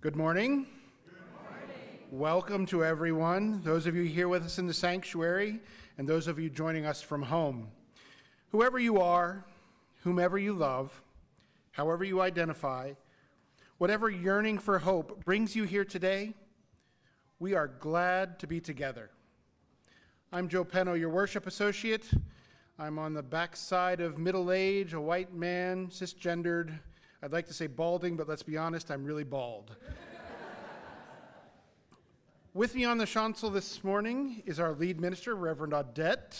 Good morning. Good morning. Welcome to everyone, those of you here with us in the sanctuary, and those of you joining us from home. Whoever you are, whomever you love, however you identify, whatever yearning for hope brings you here today, we are glad to be together. I'm Joe Penno, your worship associate. I'm on the backside of middle age, a white man, cisgendered. I'd like to say balding, but let's be honest, I'm really bald. With me on the chancel this morning is our lead minister, Reverend Audette.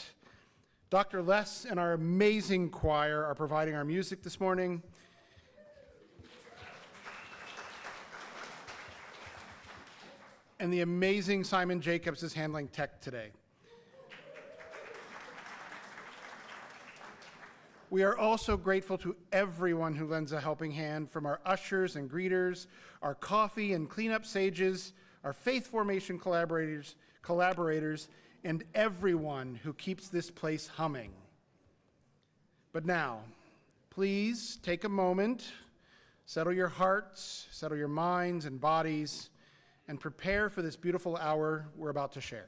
Dr. Les and our amazing choir are providing our music this morning. And the amazing Simon Jacobs is handling tech today. We are also grateful to everyone who lends a helping hand, from our ushers and greeters, our coffee and cleanup sages, our faith formation collaborators, and everyone who keeps this place humming. But now, please take a moment, settle your hearts, settle your minds and bodies, and prepare for this beautiful hour we're about to share.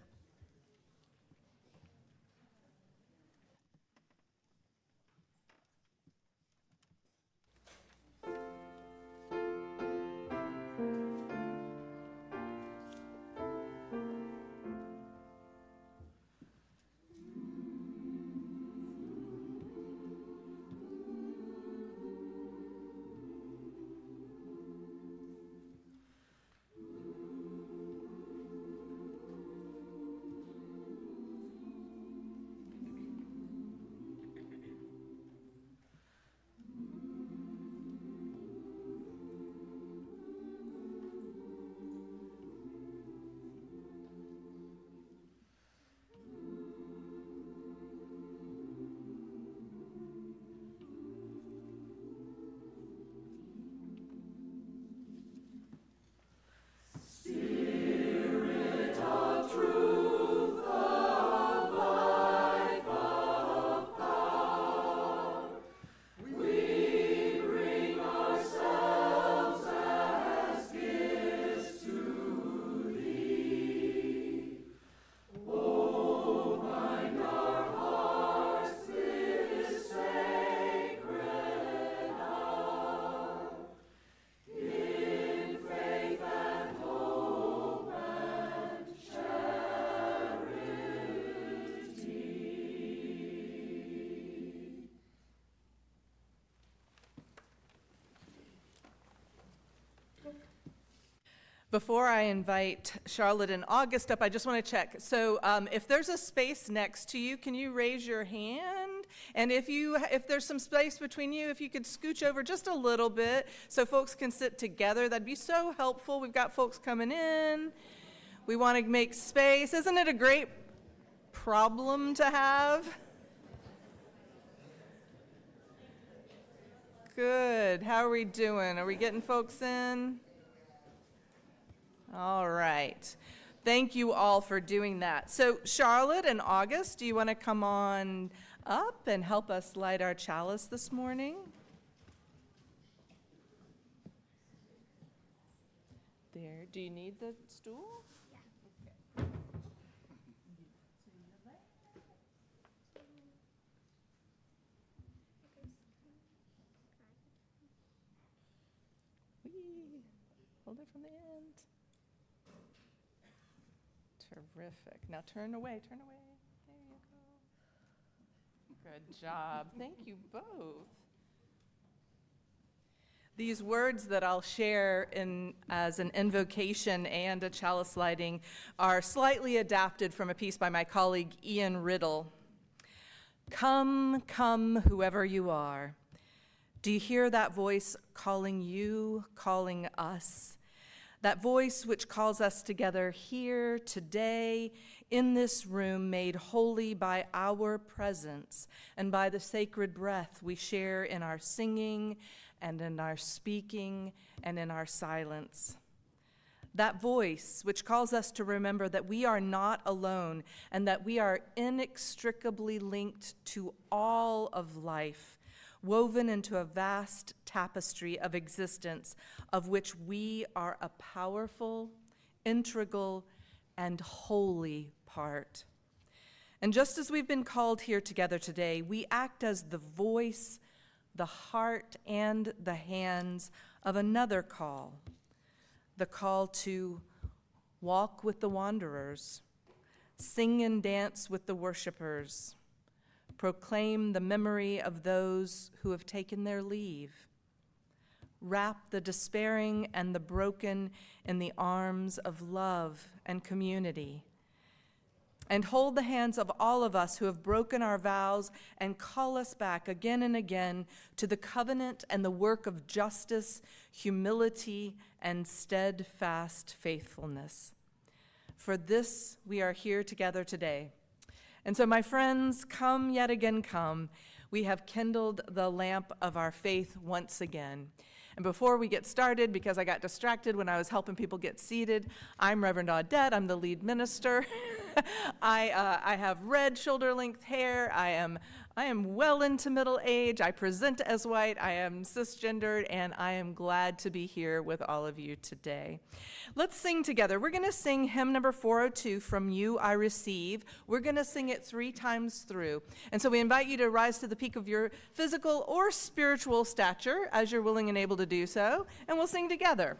Before I invite Charlotte and August up, I just want to check. So if there's a space next to you, can you raise your hand? And if there's some space between you, if you could scooch over just a little bit so folks can sit together, that'd be so helpful. We've got folks coming in. We want to make space. Isn't it a great problem to have? Good. How are we doing? Are we getting folks in? All right. Thank you all for doing that. So Charlotte and August, do you want to come on up and help us light our chalice this morning? There. Do you need the stool? Yeah. Okay. Whee. Hold it from the end. Terrific. Now turn away, turn away. There you go. Good job. Thank you both. These words that I'll share as an invocation and a chalice lighting are slightly adapted from a piece by my colleague Ian Riddle. Come, come, whoever you are. Do you hear that voice calling you, calling us? that voice which calls us together here today in this room, made holy by our presence and by the sacred breath we share in our singing and in our speaking and in our silence. That voice which calls us to remember that we are not alone and that we are inextricably linked to all of life, woven into a vast tapestry of existence of which we are a powerful, integral, and holy part. And just as we've been called here together today, we act as the voice, the heart, and the hands of another call, the call to walk with the wanderers, sing and dance with the worshipers, proclaim the memory of those who have taken their leave, wrap the despairing and the broken in the arms of love and community, and hold the hands of all of us who have broken our vows and call us back again and again to the covenant and the work of justice, humility, and steadfast faithfulness. For this we are here together today. And so, my friends, come yet again, come. We have kindled the lamp of our faith once again. And before we get started, because I got distracted when I was helping people get seated, I'm Reverend Audette. I'm the lead minister. I have red shoulder-length hair. I am well into middle age. I present as white. I am cisgendered, and I am glad to be here with all of you today. Let's sing together. We're going to sing hymn number 402, From You I Receive. We're going to sing it 3 times through. And so we invite you to rise to the peak of your physical or spiritual stature as you're willing and able to do so, and we'll sing together.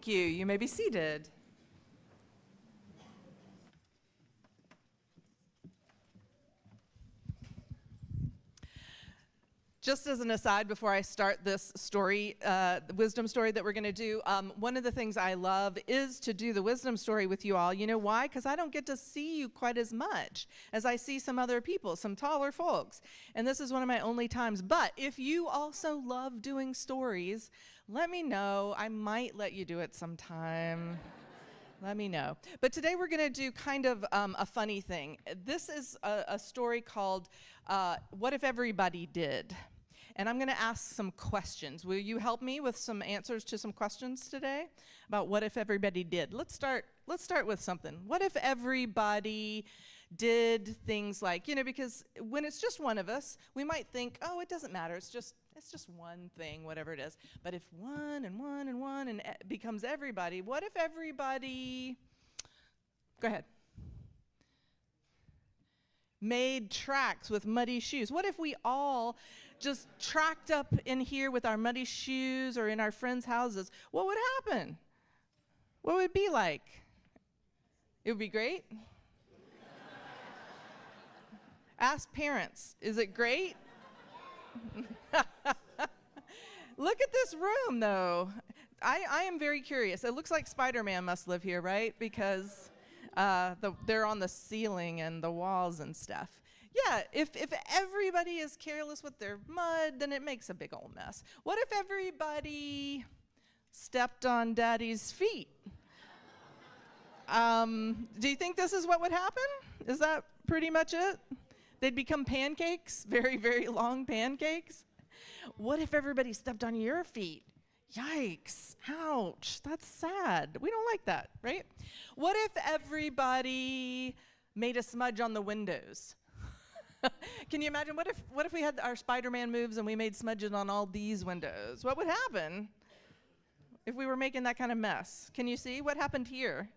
You may be seated. Just as an aside, before I start this story, the wisdom story that we're going to do, one of the things I love is to do the wisdom story with you all. You know why? Because I don't get to see you quite as much as I see some other people, some taller folks. And this is one of my only times. But if you also love doing stories, let me know. I might let you do it sometime. Let me know. But today we're going to do kind of a funny thing. This is a story called What If Everybody Did? And I'm going to ask some questions. Will you help me with some answers to some questions today about what if everybody did? Let's start with something. What if everybody did things like, because when it's just one of us, we might think, oh, it doesn't matter. It's just one thing, whatever it is. But if one and one and one and it becomes everybody, what if everybody, go ahead, made tracks with muddy shoes? What if we all just tracked up in here with our muddy shoes or in our friends' houses? What would happen? What would it be like? It would be great. Ask parents, is it great? Look at this room, though. I am very curious. It looks like Spider-Man must live here, right? Because they're on the ceiling and the walls and stuff. Yeah, if everybody is careless with their mud, then it makes a big old mess. What if everybody stepped on Daddy's feet? Do you think this is what would happen? Is that pretty much it? They'd become pancakes, very, very long pancakes. What if everybody stepped on your feet? Yikes, ouch, that's sad. We don't like that, right? What if everybody made a smudge on the windows? Can you imagine, what if we had our Spider-Man moves and we made smudges on all these windows? What would happen if we were making that kind of mess? Can you see what happened here?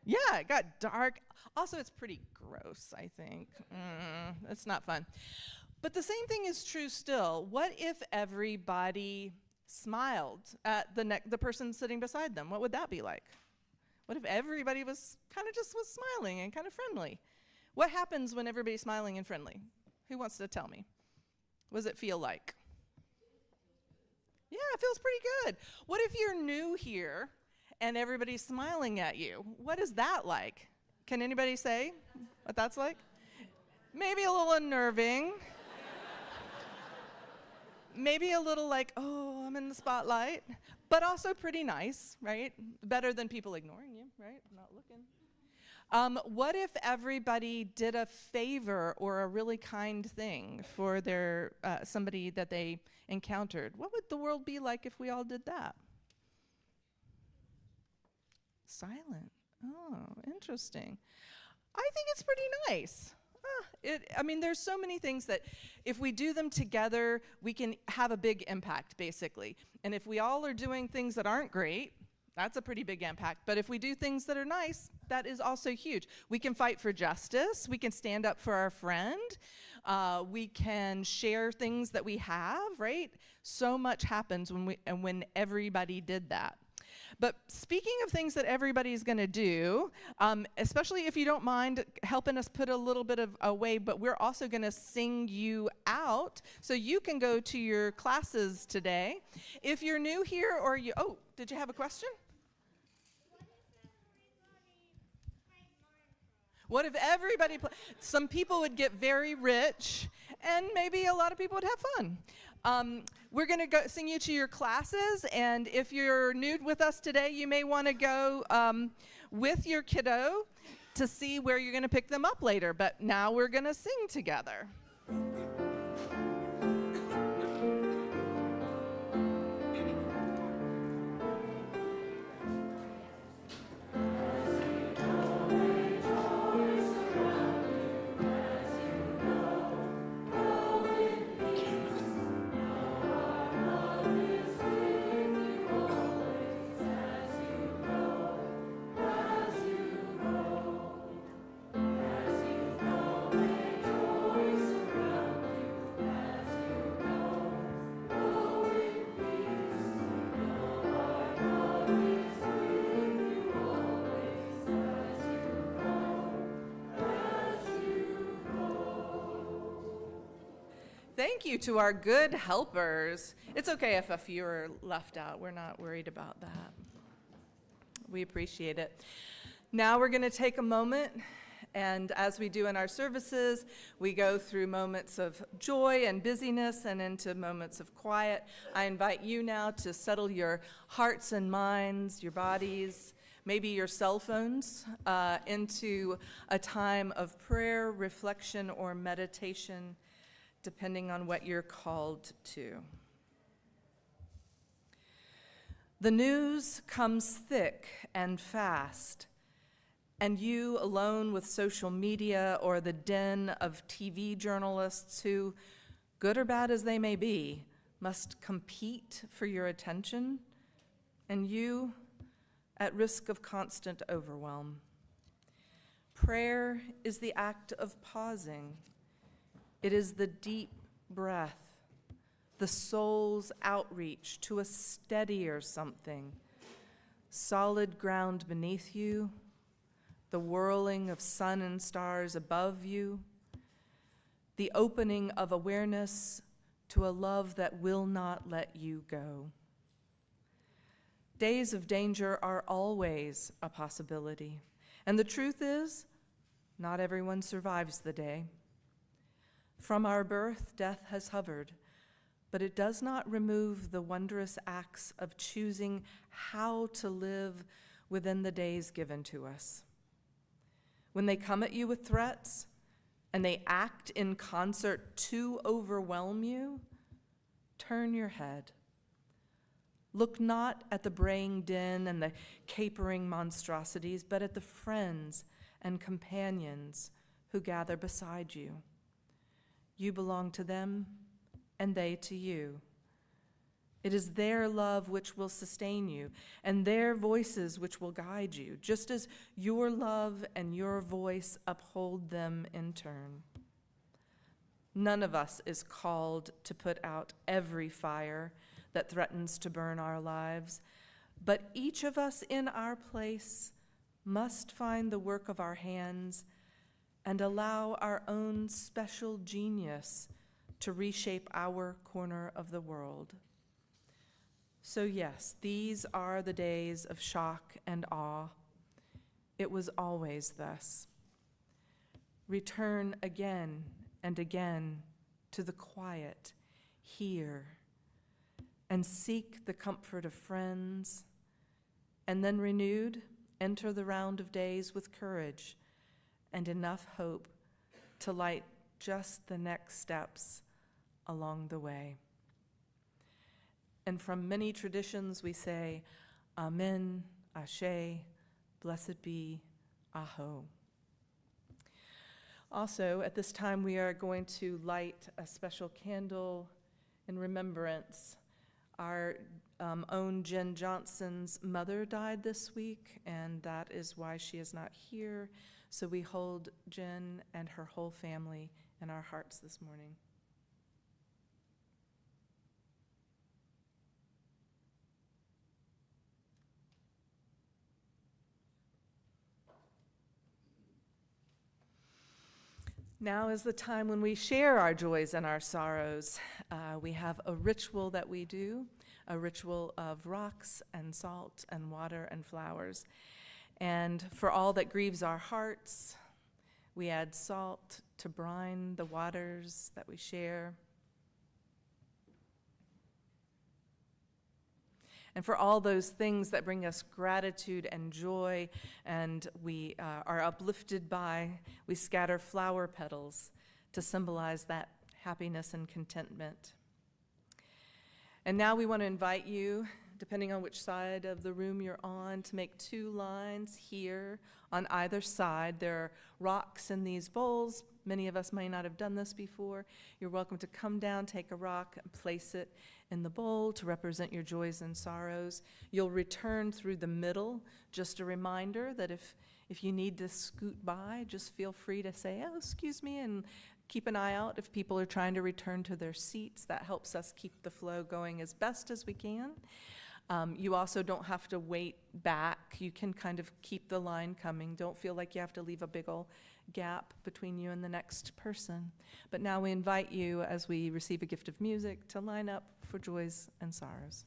Yeah, it got dark. Also, it's pretty gross, I think. It's not fun. But the same thing is true still. What if everybody smiled at the person sitting beside them? What would that be like? What if everybody was smiling and kind of friendly? What happens when everybody's smiling and friendly? Who wants to tell me? What does it feel like? Yeah, it feels pretty good. What if you're new here and everybody's smiling at you? What is that like? Can anybody say what that's like? Maybe a little unnerving. Maybe a little like, oh, I'm in the spotlight. But also pretty nice, right? Better than people ignoring you, right? Not looking. What if everybody did a favor or a really kind thing for their somebody that they encountered? What would the world be like if we all did that? Silent. Oh, interesting. I think it's pretty nice. There's so many things that if we do them together, we can have a big impact, basically. And if we all are doing things that aren't great, that's a pretty big impact. But if we do things that are nice, that is also huge. We can fight for justice. We can stand up for our friend. We can share things that we have, right? So much happens when everybody did that. But speaking of things that everybody's going to do, especially if you don't mind helping us put a little bit of away, but we're also going to sing you out so you can go to your classes today. If you're new here did you have a question? What if everybody some people would get very rich, and maybe a lot of people would have fun. We're going to go sing you to your classes, and if you're new with us today, you may want to go with your kiddo to see where you're going to pick them up later. But now we're going to sing together. Thank you to our good helpers. It's okay if a few are left out. We're not worried about that. We appreciate it. Now we're going to take a moment, and as we do in our services, we go through moments of joy and busyness and into moments of quiet. I invite you now to settle your hearts and minds, your bodies, maybe your cell phones, into a time of prayer, reflection, or meditation, depending on what you're called to. The news comes thick and fast, and you, alone with social media or the den of TV journalists who, good or bad as they may be, must compete for your attention, and you at risk of constant overwhelm. Prayer is the act of pausing. It is the deep breath, the soul's outreach to a steadier something, solid ground beneath you, the whirling of sun and stars above you, the opening of awareness to a love that will not let you go. Days of danger are always a possibility, and the truth is, not everyone survives the day. From our birth, death has hovered, but it does not remove the wondrous acts of choosing how to live within the days given to us. When they come at you with threats, and they act in concert to overwhelm you, turn your head, Look not at the braying din and the capering monstrosities, but at the friends and companions who gather beside you. You belong to them, and they to you. It is their love which will sustain you, and their voices which will guide you, just as your love and your voice uphold them in turn. None of us is called to put out every fire that threatens to burn our lives, but each of us in our place must find the work of our hands and allow our own special genius to reshape our corner of the world. So yes, these are the days of shock and awe. It was always thus. Return again and again to the quiet here, and seek the comfort of friends, and then renewed, enter the round of days with courage and enough hope to light just the next steps along the way. And from many traditions we say, Amen, Ashe, blessed be, Aho. Also, at this time, we are going to light a special candle in remembrance. Our own Jen Johnson's mother died this week, and that is why she is not here. So we hold Jen and her whole family in our hearts this morning. Now is the time when we share our joys and our sorrows. We have a ritual that we do, a ritual of rocks and salt and water and flowers. And for all that grieves our hearts, we add salt to brine the waters that we share. And for all those things that bring us gratitude and joy and we are uplifted by, we scatter flower petals to symbolize that happiness and contentment. And now we want to invite you, depending on which side of the room you're on, to make 2 lines here on either side. There are rocks in these bowls. Many of us may not have done this before. You're welcome to come down, take a rock, and place it in the bowl to represent your joys and sorrows. You'll return through the middle. Just a reminder that if you need to scoot by, just feel free to say, oh, excuse me, and keep an eye out if people are trying to return to their seats. That helps us keep the flow going as best as we can. You also don't have to wait back. You can kind of keep the line coming. Don't feel like you have to leave a big ol' gap between you and the next person. But now we invite you, as we receive a gift of music, to line up for joys and sorrows.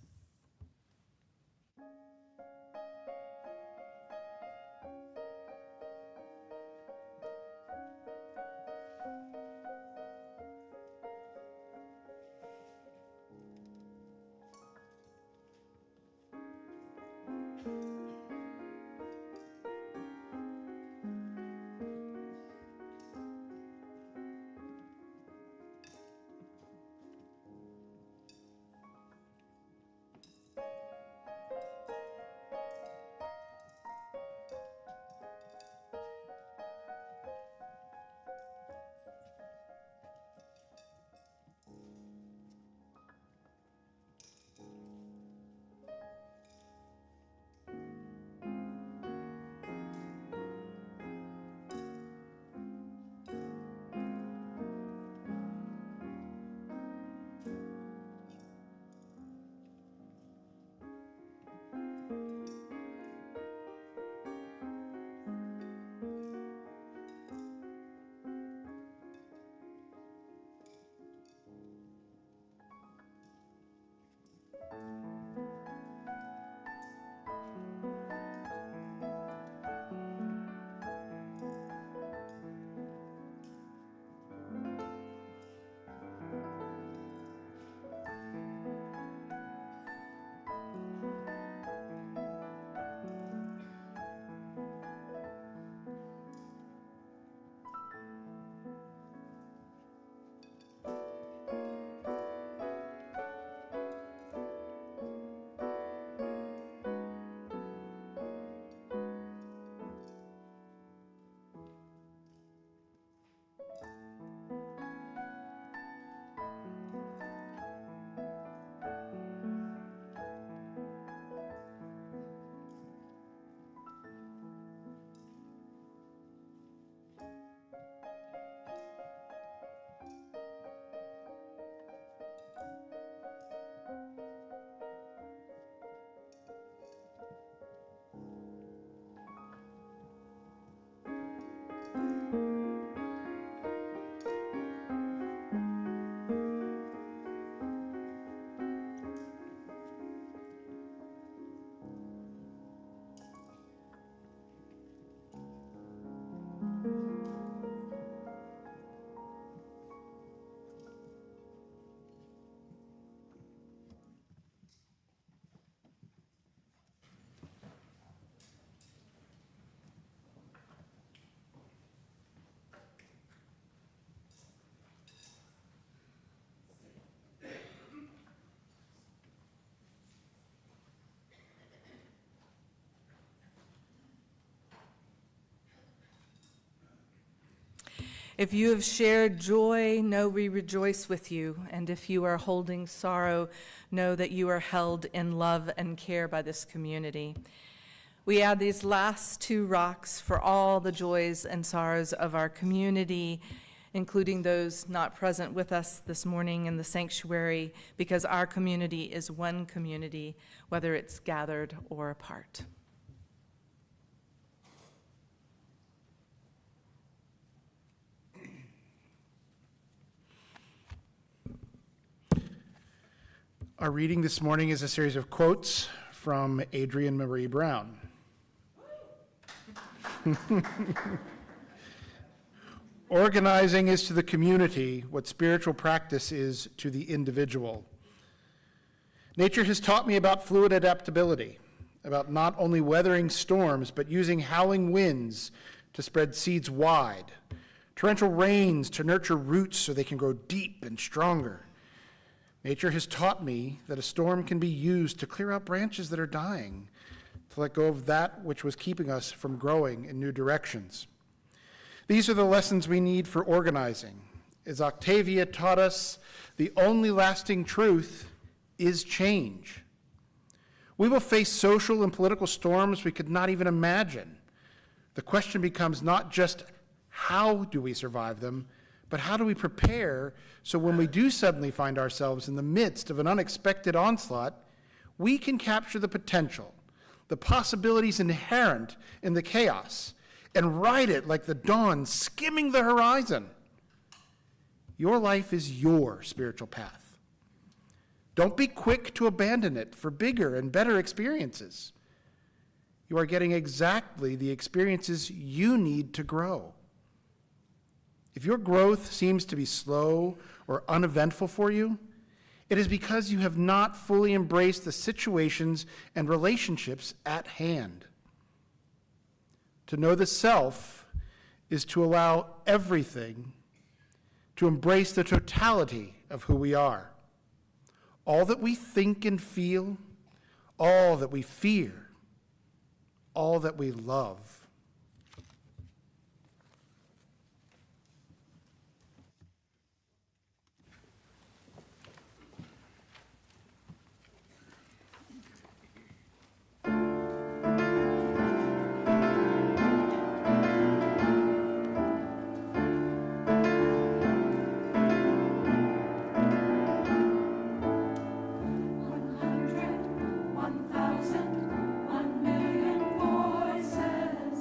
If you have shared joy, know we rejoice with you. And if you are holding sorrow, know that you are held in love and care by this community. We add these last two rocks for all the joys and sorrows of our community, including those not present with us this morning in the sanctuary, because our community is one community, whether it's gathered or apart. Our reading this morning is a series of quotes from Adrienne Marie Brown. Organizing is to the community what spiritual practice is to the individual. Nature has taught me about fluid adaptability, about not only weathering storms, but using howling winds to spread seeds wide, torrential rains to nurture roots so they can grow deep and stronger. Nature has taught me that a storm can be used to clear out branches that are dying, to let go of that which was keeping us from growing in new directions. These are the lessons we need for organizing. As Octavia taught us, the only lasting truth is change. We will face social and political storms we could not even imagine. The question becomes not just how do we survive them, but how do we prepare so when we do suddenly find ourselves in the midst of an unexpected onslaught, we can capture the potential, the possibilities inherent in the chaos, and ride it like the dawn skimming the horizon. Your life is your spiritual path. Don't be quick to abandon it for bigger and better experiences. You are getting exactly the experiences you need to grow. If your growth seems to be slow or uneventful for you, it is because you have not fully embraced the situations and relationships at hand. To know the self is to allow everything, to embrace the totality of who we are. All that we think and feel, all that we fear, all that we love. One thousand, 1,000,000 voices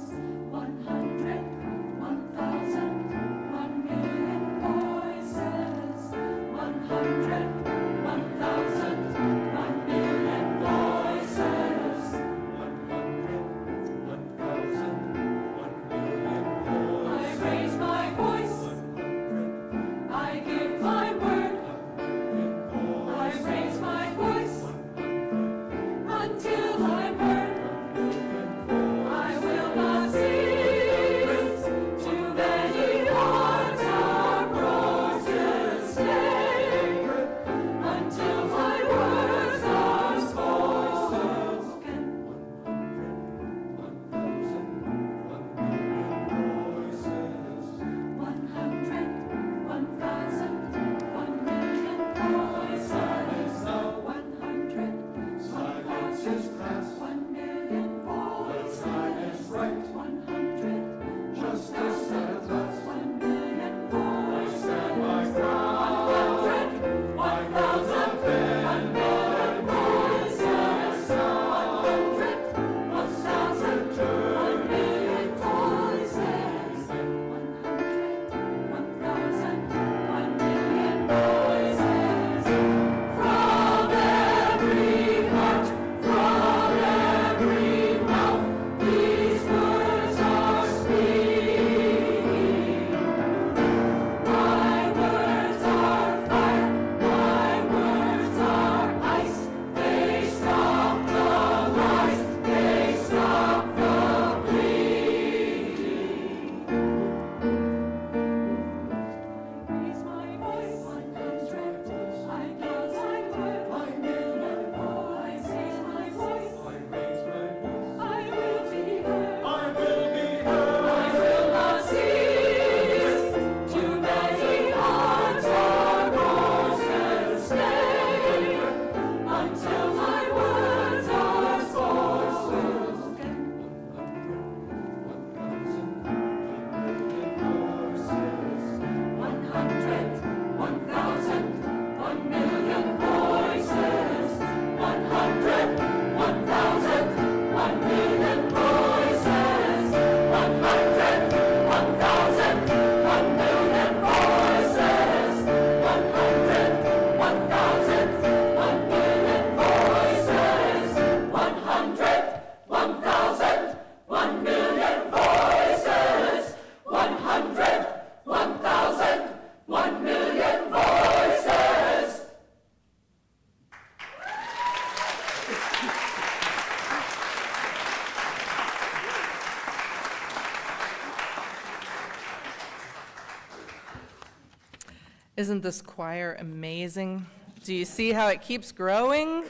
Isn't this choir amazing? Do you see how it keeps growing?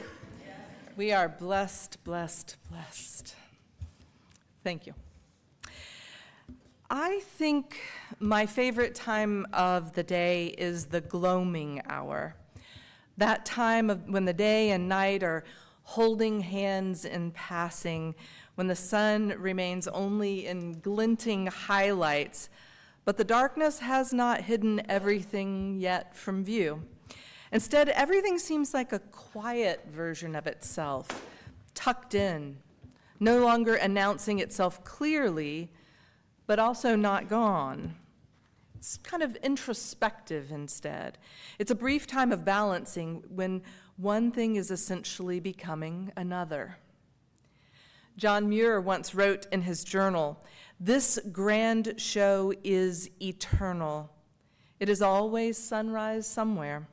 We are blessed, blessed, blessed. Thank you. I think my favorite time of the day is the gloaming hour. That time when the day and night are holding hands in passing, when the sun remains only in glinting highlights, but the darkness has not hidden everything yet from view. Instead, everything seems like a quiet version of itself, tucked in, no longer announcing itself clearly, but also not gone. It's kind of introspective instead. It's a brief time of balancing when one thing is essentially becoming another. John Muir once wrote in his journal, "This grand show is eternal. It is always sunrise somewhere.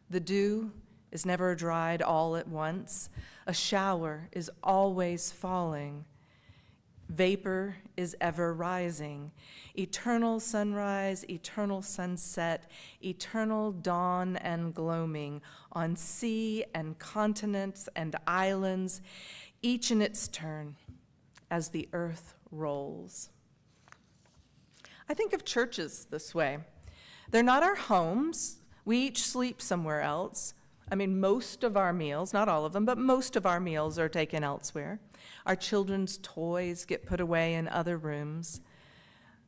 The dew is never dried all at once. A shower is always falling. Vapor is ever rising. Eternal sunrise, eternal sunset, eternal dawn and gloaming on sea and continents and islands, each in its turn, as the earth rolls." I think of churches this way. They're not our homes. We each sleep somewhere else. I mean, most of our meals, not all of them, but most of our meals are taken elsewhere. Our children's toys get put away in other rooms.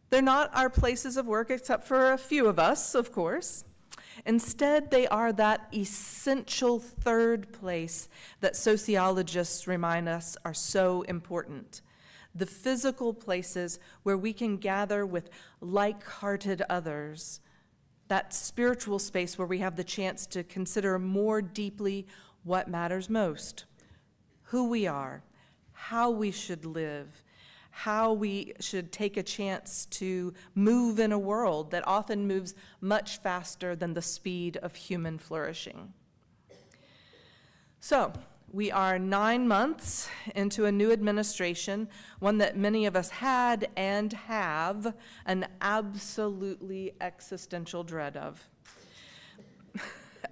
They're not our places of work, except for a few of us, of course. Instead, they are that essential third place that sociologists remind us are so important. The physical places where we can gather with like-hearted others. That spiritual space where we have the chance to consider more deeply what matters most. Who we are, how we should live, how we should take a chance to move in a world that often moves much faster than the speed of human flourishing. So, we are 9 months into a new administration, one that many of us had and have an absolutely existential dread of.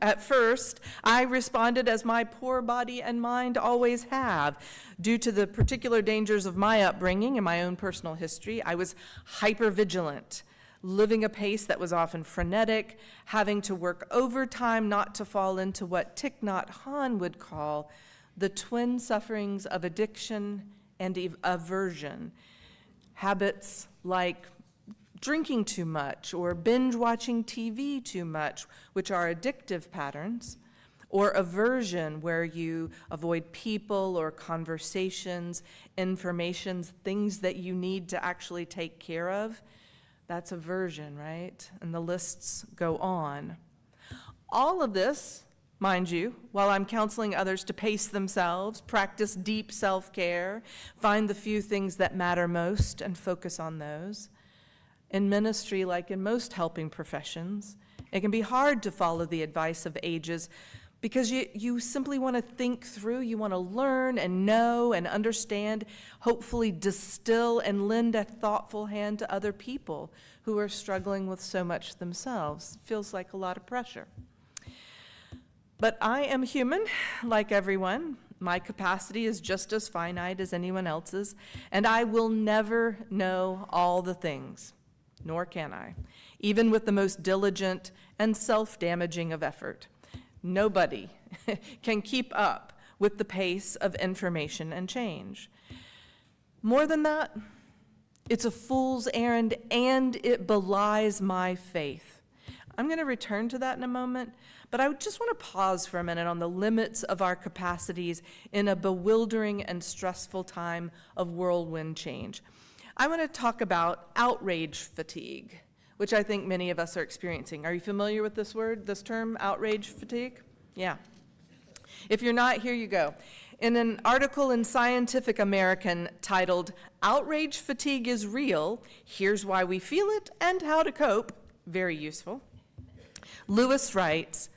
At first, I responded as my poor body and mind always have. Due to the particular dangers of my upbringing and my own personal history, I was hypervigilant, living a pace that was often frenetic, having to work overtime not to fall into what Thich Nhat Hanh would call the twin sufferings of addiction and aversion. Habits like drinking too much or binge watching TV too much, which are addictive patterns, or aversion, where you avoid people or conversations, informations, things that you need to actually take care of. That's aversion, right? And the lists go on. All of this, mind you, while I'm counseling others to pace themselves, practice deep self-care, find the few things that matter most and focus on those. In ministry, like in most helping professions, it can be hard to follow the advice of ages because you simply want to think through, you want to learn and know and understand, hopefully distill and lend a thoughtful hand to other people who are struggling with so much themselves. It feels like a lot of pressure. But I am human, like everyone. My capacity is just as finite as anyone else's, and I will never know all the things, nor can I, even with the most diligent and self-damaging of effort. Nobody can keep up with the pace of information and change. More than that, it's a fool's errand, and it belies my faith. I'm going to return to that in a moment, but I just want to pause for a minute on the limits of our capacities in a bewildering and stressful time of whirlwind change. I want to talk about outrage fatigue, which I think many of us are experiencing. Are you familiar with this word, this term, outrage fatigue? Yeah. If you're not, here you go. In an article in Scientific American titled, "Outrage Fatigue is Real, Here's Why We Feel It and How to Cope," very useful, Lewis writes,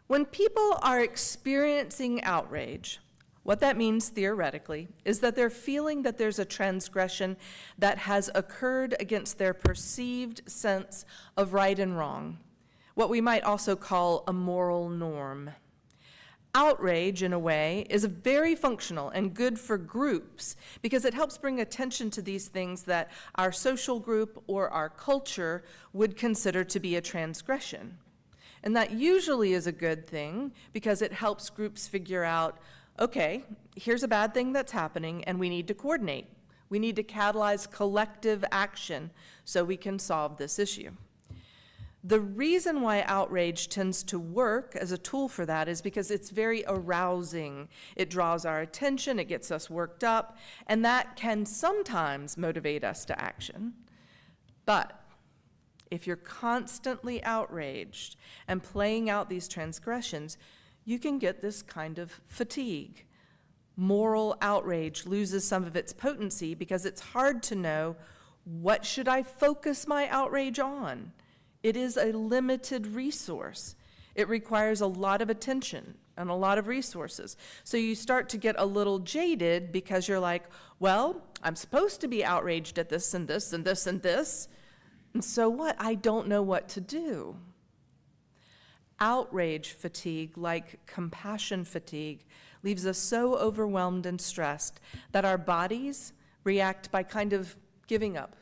"When people are experiencing outrage, what that means theoretically is that they're feeling that there's a transgression that has occurred against their perceived sense of right and wrong, what we might also call a moral norm. Outrage, in a way, is very functional and good for groups because it helps bring attention to these things that our social group or our culture would consider to be a transgression. And that usually is a good thing because it helps groups figure out, okay, here's a bad thing that's happening and we need to coordinate. We need to catalyze collective action so we can solve this issue. The reason why outrage tends to work as a tool for that is because it's very arousing. It draws our attention, it gets us worked up, and that can sometimes motivate us to action. But if you're constantly outraged and playing out these transgressions, you can get this kind of fatigue. Moral outrage loses some of its potency because it's hard to know, what should I focus my outrage on? It is a limited resource. It requires a lot of attention and a lot of resources. So you start to get a little jaded because you're like, well, I'm supposed to be outraged at this and this and this and this. And so what? I don't know what to do. Outrage fatigue, like compassion fatigue, leaves us so overwhelmed and stressed that our bodies react by kind of giving up,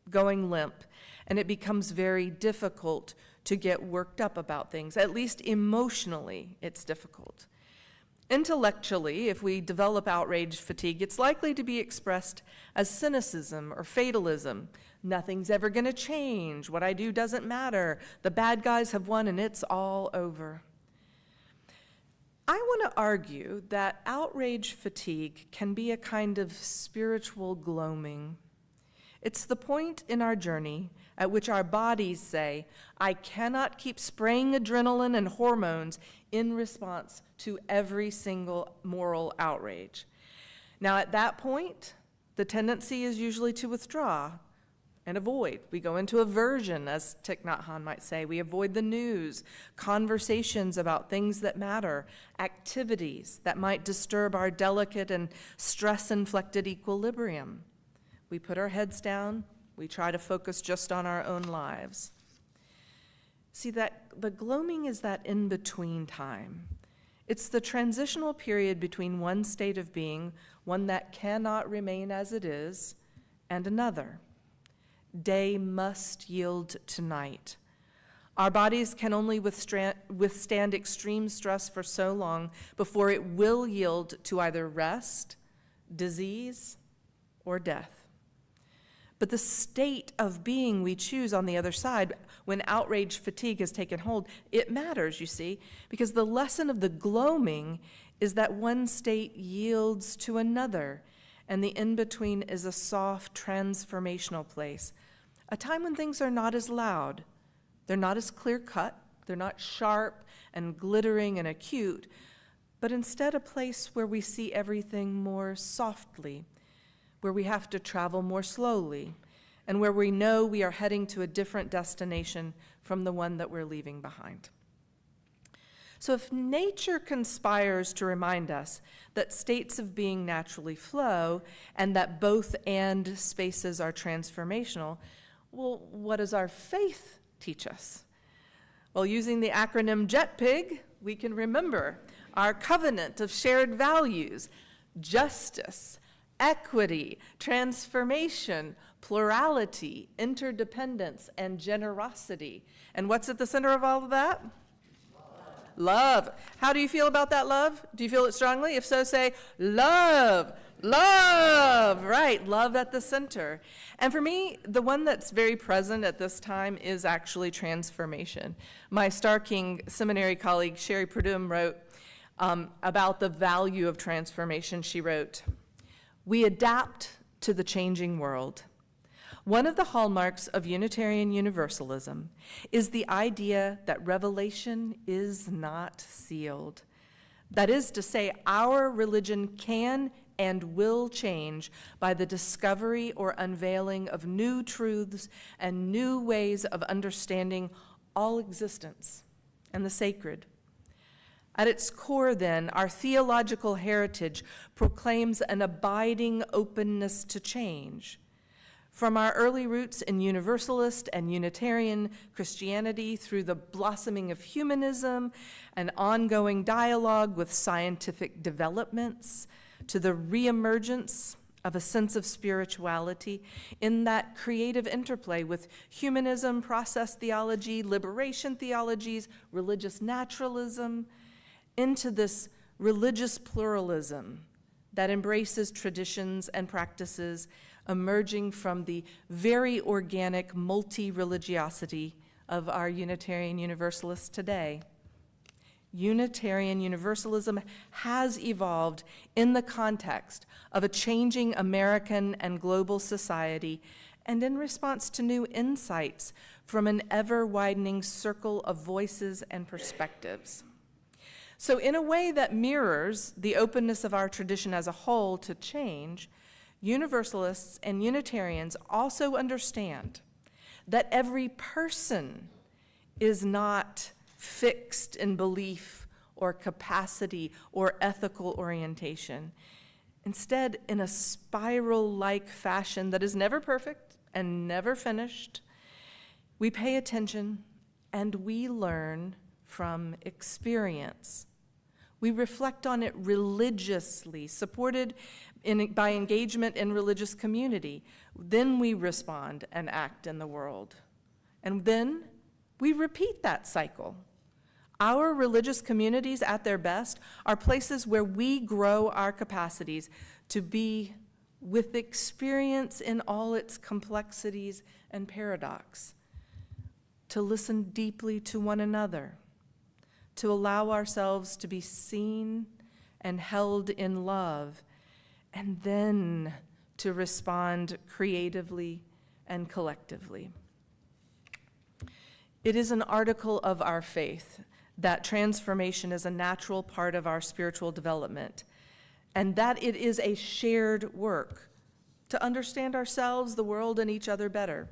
going limp, and it becomes very difficult to get worked up about things. At least emotionally, it's difficult. Intellectually, if we develop outrage fatigue, it's likely to be expressed as cynicism or fatalism. Nothing's ever going to change. What I do doesn't matter. The bad guys have won and it's all over. I want to argue that outrage fatigue can be a kind of spiritual gloaming. It's the point in our journey at which our bodies say, I cannot keep spraying adrenaline and hormones in response to every single moral outrage. Now, at that point, the tendency is usually to withdraw and avoid. We go into aversion, as Thich Nhat Hanh might say. We avoid the news, conversations about things that matter, activities that might disturb our delicate and stress-inflected equilibrium. We put our heads down. We try to focus just on our own lives. See, that the gloaming is that in-between time. It's the transitional period between one state of being, one that cannot remain as it is, and another. Day must yield to night. Our bodies can only withstand extreme stress for so long before it will yield to either rest, disease, or death. But the state of being we choose on the other side, when outrage fatigue has taken hold, it matters, you see, because the lesson of the gloaming is that one state yields to another, and the in-between is a soft, transformational place, a time when things are not as loud, they're not as clear-cut, they're not sharp and glittering and acute, but instead a place where we see everything more softly, where we have to travel more slowly, and where we know we are heading to a different destination from the one that we're leaving behind. So if nature conspires to remind us that states of being naturally flow and that both and spaces are transformational, well, what does our faith teach us? Well, using the acronym JETPIG, we can remember our covenant of shared values: justice, equity, transformation, plurality, interdependence, and generosity. And what's at the center of all of that? Love. How do you feel about that love? Do you feel it strongly? If so, say love. Love, right, love at the center. And for me, the one that's very present at this time is actually transformation. My Star King seminary colleague, Sherry Purdum, wrote about the value of transformation. She wrote, "We adapt to the changing world. One of the hallmarks of Unitarian Universalism is the idea that revelation is not sealed. That is to say, our religion can and will change by the discovery or unveiling of new truths and new ways of understanding all existence and the sacred. At its core, then, our theological heritage proclaims an abiding openness to change. From our early roots in Universalist and Unitarian Christianity through the blossoming of humanism and ongoing dialogue with scientific developments to the reemergence of a sense of spirituality in that creative interplay with humanism, process theology, liberation theologies, religious naturalism, into this religious pluralism that embraces traditions and practices emerging from the very organic multi-religiosity of our Unitarian Universalists today. Unitarian Universalism has evolved in the context of a changing American and global society and in response to new insights from an ever-widening circle of voices and perspectives. So in a way that mirrors the openness of our tradition as a whole to change, Universalists and Unitarians also understand that every person is not fixed in belief or capacity or ethical orientation. Instead, in a spiral-like fashion that is never perfect and never finished, we pay attention and we learn from experience. We reflect on it religiously, supported by engagement in religious community. Then we respond and act in the world. And then we repeat that cycle. Our religious communities at their best are places where we grow our capacities to be with experience in all its complexities and paradox, to listen deeply to one another, to allow ourselves to be seen and held in love, and then to respond creatively and collectively. It is an article of our faith that transformation is a natural part of our spiritual development, and that it is a shared work to understand ourselves, the world, and each other better,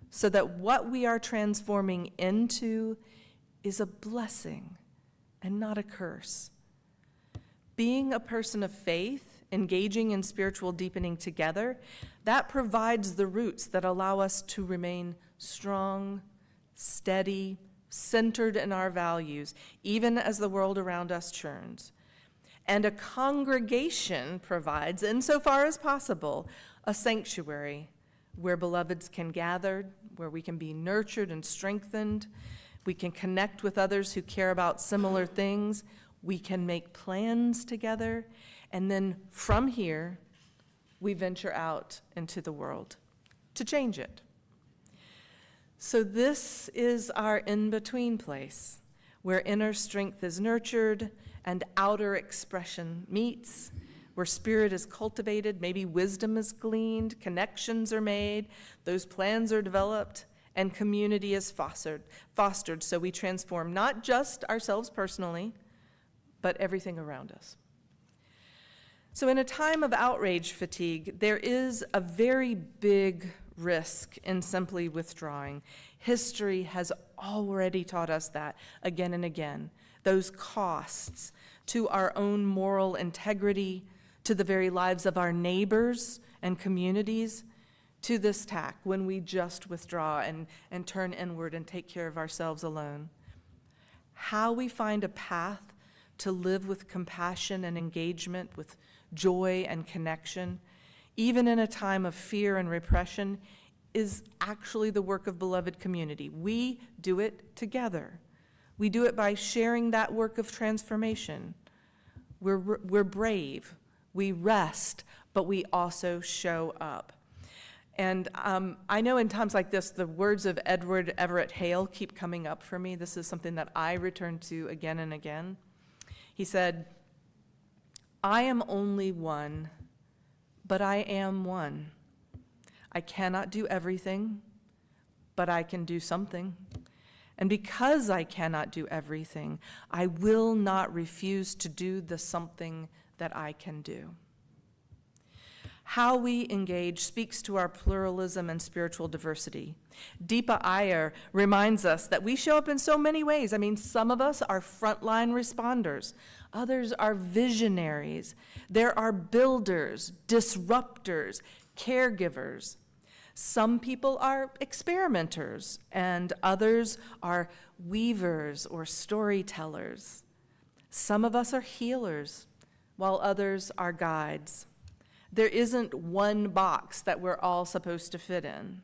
so that what we are transforming into is a blessing and not a curse. Being a person of faith, engaging in spiritual deepening together, that provides the roots that allow us to remain strong, steady, centered in our values, even as the world around us churns. And a congregation provides, insofar as possible, a sanctuary where beloveds can gather, where we can be nurtured and strengthened, we can connect with others who care about similar things, we can make plans together, and then from here, we venture out into the world to change it. So this is our in-between place, where inner strength is nurtured and outer expression meets, where spirit is cultivated, maybe wisdom is gleaned, connections are made, those plans are developed, and community is fostered so we transform not just ourselves personally, but everything around us. So in a time of outrage fatigue, there is a very big risk in simply withdrawing. History has already taught us that again and again. Those costs to our own moral integrity, to the very lives of our neighbors and communities, to this tack when we just withdraw and turn inward and take care of ourselves alone. How we find a path to live with compassion and engagement, with joy and connection, even in a time of fear and repression, is actually the work of beloved community. We do it together. We do it by sharing that work of transformation. We're brave, we rest, but we also show up. And I know in times like this, the words of Edward Everett Hale keep coming up for me. This is something that I return to again and again. He said, "I am only one, but I am one. I cannot do everything, but I can do something. And because I cannot do everything, I will not refuse to do the something that I can do." How we engage speaks to our pluralism and spiritual diversity. Deepa Iyer reminds us that we show up in so many ways. I mean, some of us are frontline responders. Others are visionaries. There are builders, disruptors, caregivers. Some people are experimenters, and others are weavers or storytellers. Some of us are healers, while others are guides. There isn't one box that we're all supposed to fit in.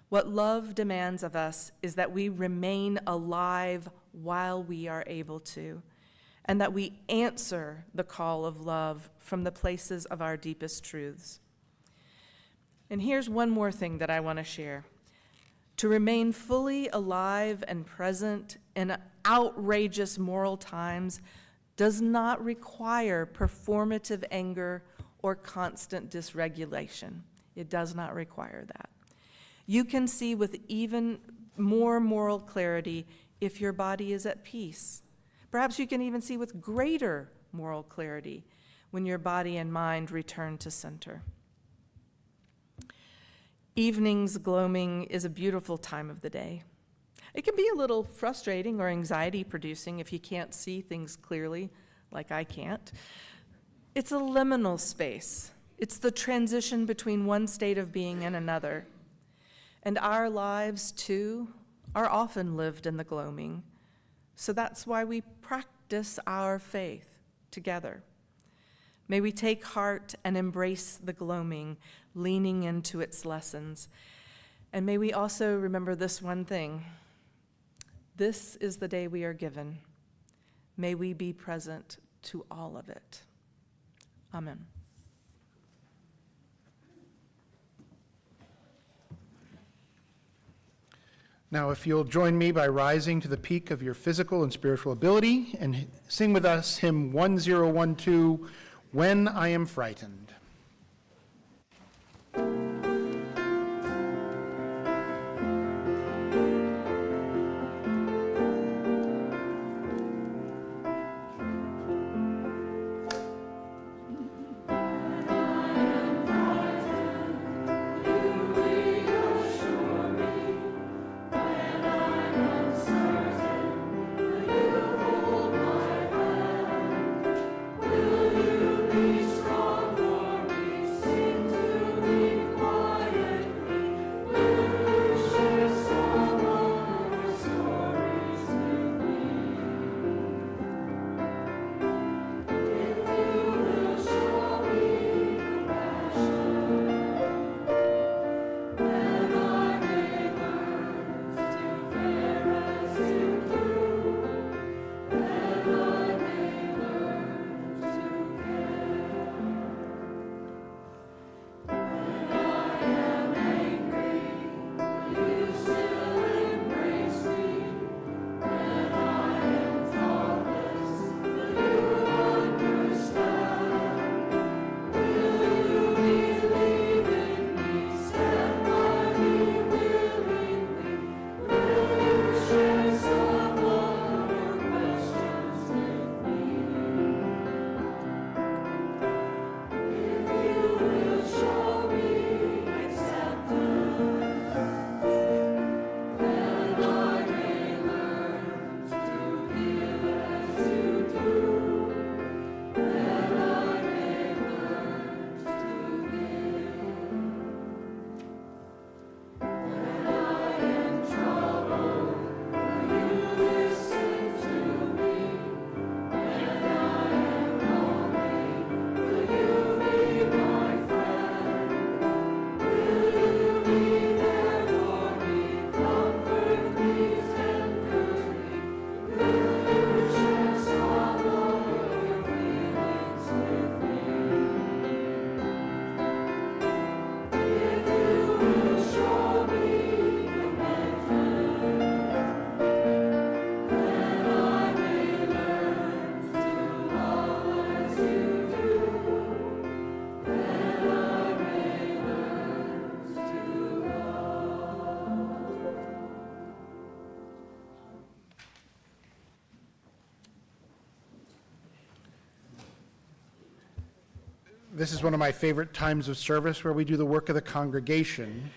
What love demands of us is that we remain alive while we are able to, and that we answer the call of love from the places of our deepest truths. And here's one more thing that I want to share. To remain fully alive and present in outrageous moral times does not require performative anger or constant dysregulation. It does not require that. You can see with even more moral clarity if your body is at peace. Perhaps you can even see with greater moral clarity when your body and mind return to center. Evenings gloaming is a beautiful time of the day. It can be a little frustrating or anxiety-producing if you can't see things clearly, like I can't. It's a liminal space. It's the transition between one state of being and another. And our lives, too, are often lived in the gloaming. So that's why we practice our faith together. May we take heart and embrace the gloaming, leaning into its lessons. And may we also remember this one thing. This is the day we are given. May we be present to all of it. Amen. Now, if you'll join me by rising to the peak of your physical and spiritual ability and sing with us hymn 1012, When I Am Frightened. This is one of my favorite times of service where we do the work of the congregation.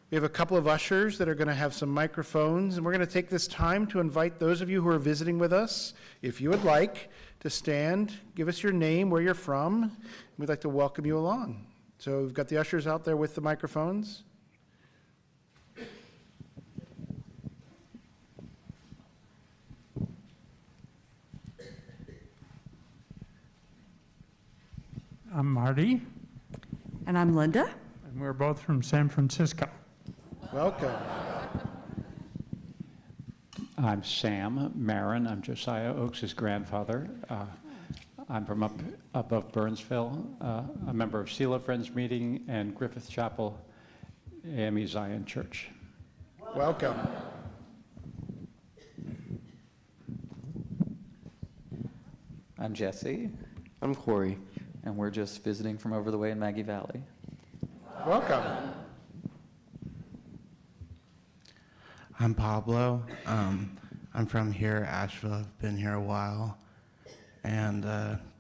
We have a couple of ushers that are going to have some microphones, and we're going to take this time to invite those of you who are visiting with us, if you would like, to stand, give us your name, where you're from, and we'd like to welcome you along. So we've got the ushers out there with the microphones. I'm Marty, And I'm Linda. and we're both from San Francisco. Welcome. I'm Sam Marin. I'm Josiah Oakes' grandfather. I'm from up above Burnsville, a member of Sela Friends Meeting and Griffith Chapel, AME Zion Church. Welcome. I'm Jesse, I'm Corey. and we're just visiting from over the way in Maggie Valley. Welcome. I'm Pablo. I'm from here, Asheville. I've been here a while. And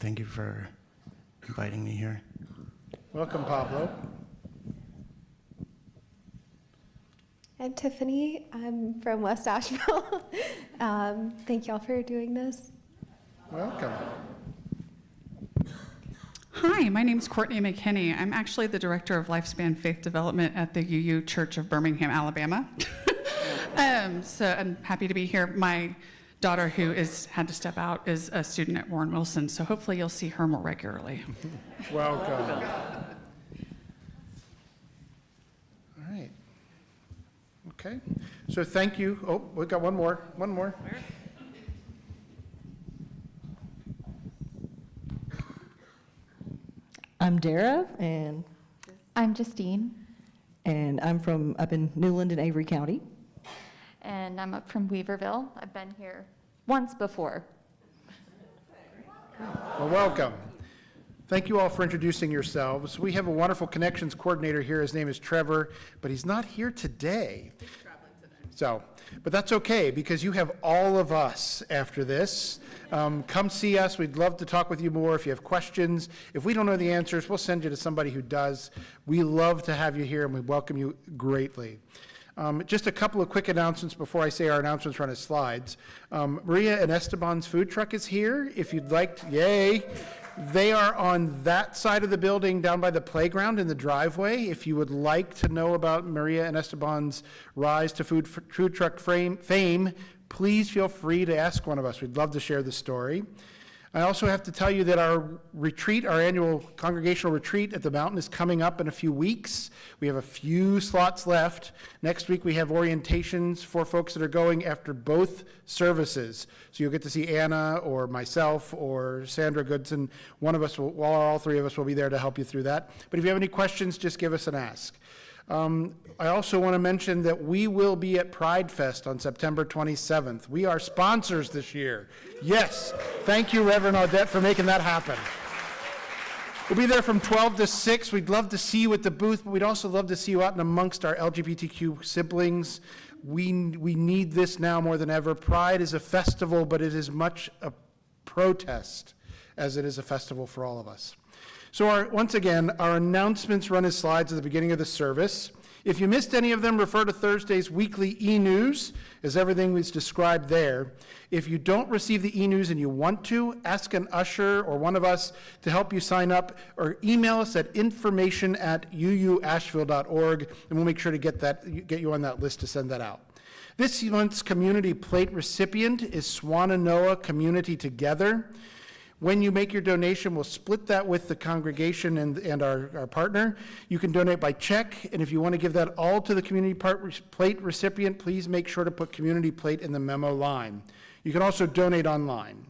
thank you for inviting me here. Welcome, Pablo. I'm Tiffany. I'm from West Asheville. Thank y'all for doing this. Welcome. Hi, my name is Courtney McKinney. I'm actually the Director of Lifespan Faith Development at the UU Church of Birmingham, Alabama. So I'm happy to be here. My daughter, who had to step out, is a student at Warren Wilson, so hopefully you'll see her more regularly. Welcome. All right. Okay. So thank you. Oh, we've got one more. One more. I'm Dara, and I'm Justine, I'm from up in Newland and Avery County. and I'm up from Weaverville. I've been here once before. Well, welcome. Thank you all for introducing yourselves. We have a wonderful connections coordinator here. His name is Trevor, but he's not here today. So, but that's okay, because you have all of us after this. Come see us. We'd love to talk with you more. If you have questions, if we don't know the answers, we'll send you to somebody who does. We love to have you here, and we welcome you greatly. Just a couple of quick announcements before I say our announcements run as slides. Maria and Esteban's food truck is here. If you'd like to, yay. They are on that side of the building down by the playground in the driveway. If you would like to know about Maria and Esteban's rise to food truck fame, please feel free to ask one of us. We'd love to share the story. I also have to tell you that our retreat, our annual congregational retreat at the mountain, is coming up in a few weeks. We have a few slots left. Next week we have orientations for folks that are going after both services. So you'll get to see Anna or myself or Sandra Goodson. One of us will, well, all three of us will be there to help you through that. But if you have any questions, just give us an ask. I also want to mention that we will be at Pride Fest on September 27th. We are sponsors this year. Yes, thank you, Reverend Audette, for making that happen. We'll be there from 12 to 6. We'd love to see you at the booth, but we'd also love to see you out and amongst our LGBTQ siblings. We need this now more than ever. Pride is a festival, but it is much a protest as it is a festival for all of us. So once again, our announcements run as slides at the beginning of the service. If you missed any of them, refer to Thursday's weekly e-news, as everything was described there. If you don't receive the e-news and you want to, ask an usher or one of us to help you sign up, or email us at information@uuasheville.org, and we'll make sure to get you on that list to send that out. This month's community plate recipient is Swananoa Community Together. When you make your donation, we'll split that with the congregation and our partner. You can donate by check, and if you want to give that all to the community plate recipient, please make sure to put community plate in the memo line. You can also donate online.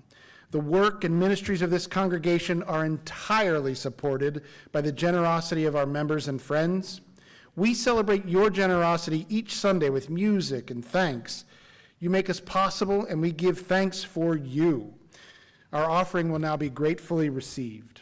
The work and ministries of this congregation are entirely supported by the generosity of our members and friends. We celebrate your generosity each Sunday with music and thanks. You make us possible, and we give thanks for you. Our offering will now be gratefully received.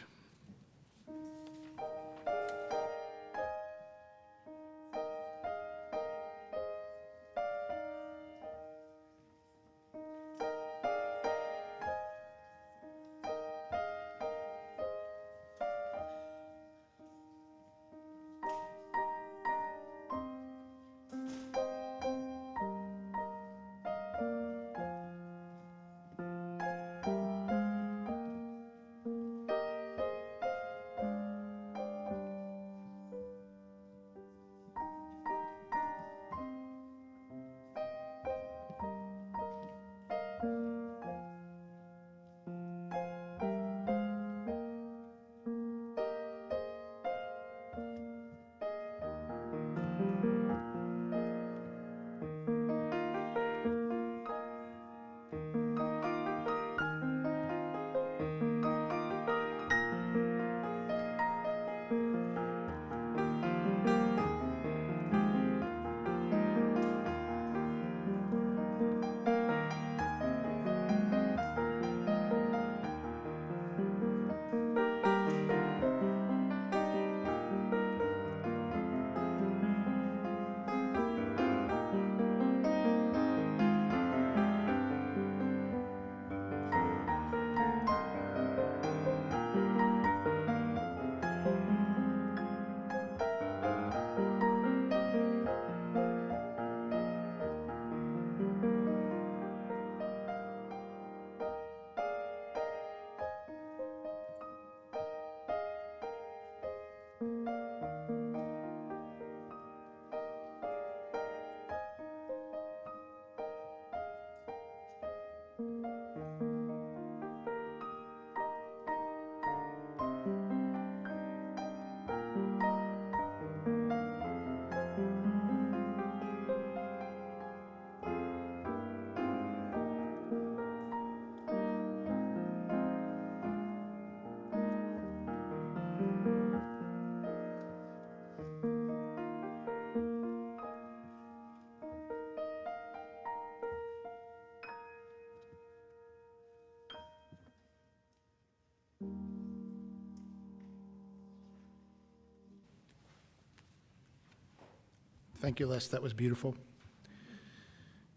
Thank you, Les. That was beautiful.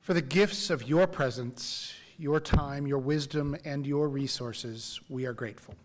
For the gifts of your presence, your time, your wisdom, and your resources, we are grateful.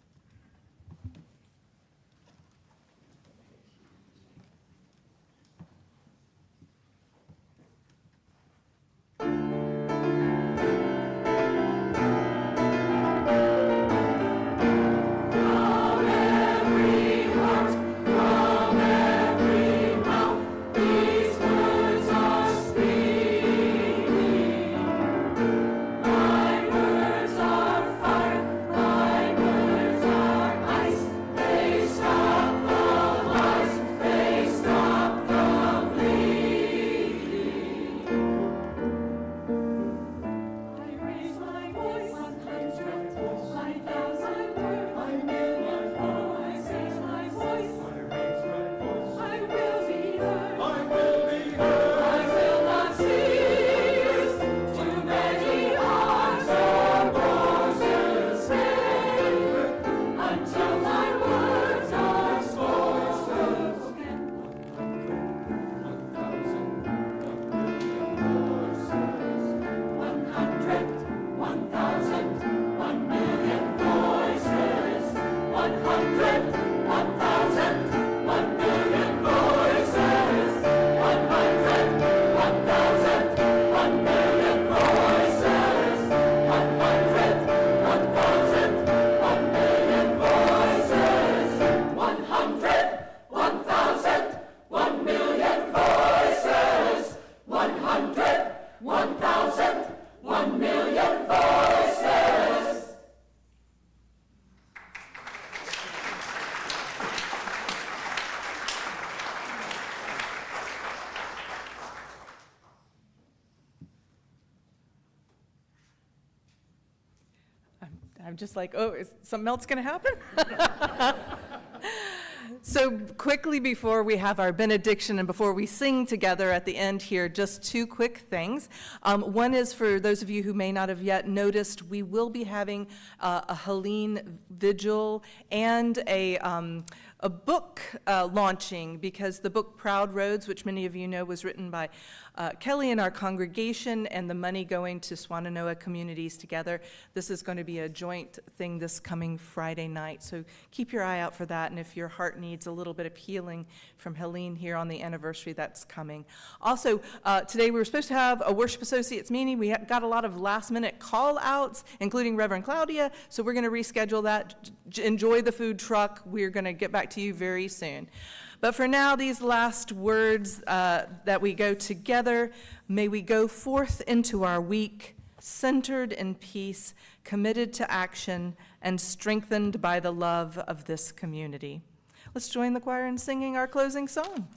I'm just like, oh, is something else going to happen? So quickly before we have our benediction and before we sing together at the end here, just two quick things. One is for those of you who may not have yet noticed, we will be having a Helene vigil and a book launching, because the book Proud Roads, which many of you know was written by Kelly and our congregation, and the money going to Swannanoa Communities Together. This is going to be a joint thing this coming Friday night, so keep your eye out for that, and if your heart needs a little bit of healing from Helene here on the anniversary, that's coming. Also, today we were supposed to have a worship associates meeting. We got a lot of last-minute call-outs, including Reverend Claudia, so we're going to reschedule that. Enjoy the food truck. We're going to get back to you very soon. But for now, these last words that we go together, may we go forth into our week, centered in peace, committed to action, and strengthened by the love of this community. Let's join the choir in singing our closing song.